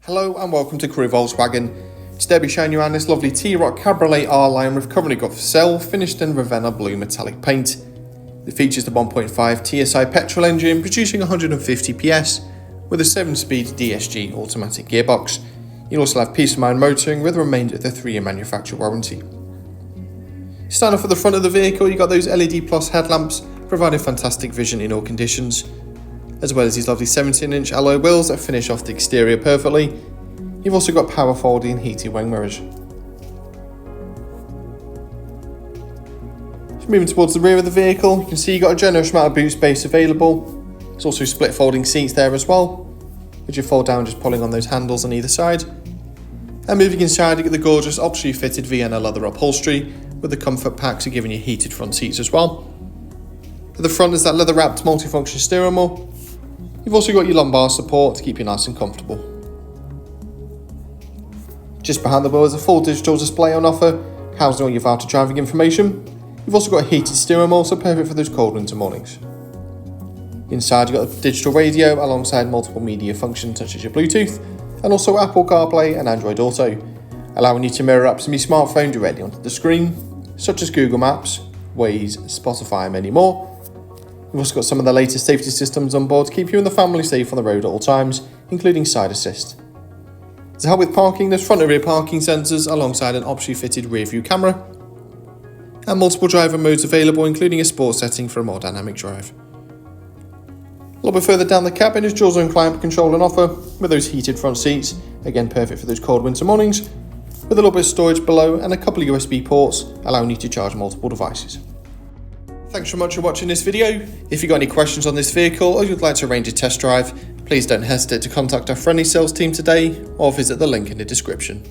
Hello and welcome to Crewe Volkswagen. Today I'll be showing you around this lovely T-ROC Cabriolet R-Line we've currently got for sale, finished in Ravenna blue metallic paint. It features the 1.5TSI petrol engine producing 150 PS with a 7-speed DSG automatic gearbox. You'll also have peace of mind motoring with the remainder of the 3-year manufacturer warranty. Starting off at the front of the vehicle, you've got those LED plus headlamps providing fantastic vision in all conditions, as well as these lovely 17-inch alloy wheels that finish off the exterior perfectly. You've also got power folding heated wing mirrors. So moving towards the rear of the vehicle, you can see you've got a generous amount of boot space available. There's also split folding seats there as well, which you fold down just pulling on those handles on either side. And moving inside, you get the gorgeous optionally fitted Vienna leather upholstery with the comfort packs giving you heated front seats as well. At the front is that leather wrapped multifunction steering wheel. You've also got your lumbar support to keep you nice and comfortable. Just behind the wheel is a full digital display on offer, housing all your vital driving information. You've also got a heated steering wheel, so perfect for those cold winter mornings. Inside you've got a digital radio alongside multiple media functions such as your Bluetooth, and also Apple CarPlay and Android Auto, allowing you to mirror apps from your smartphone directly onto the screen, such as Google Maps, Waze, Spotify and many more. We've also got some of the latest safety systems on board to keep you and the family safe on the road at all times, including side assist. To help with parking, there's front and rear parking sensors alongside an optionally fitted rear view camera, and multiple driver modes available, including a sport setting for a more dynamic drive. A little bit further down the cabin is dual zone climate control on offer, with those heated front seats, again perfect for those cold winter mornings, with a little bit of storage below and a couple of USB ports, allowing you to charge multiple devices. Thanks so much for watching this video. If you've got any questions on this vehicle or you'd like to arrange a test drive, please don't hesitate to contact our friendly sales team today or visit the link in the description.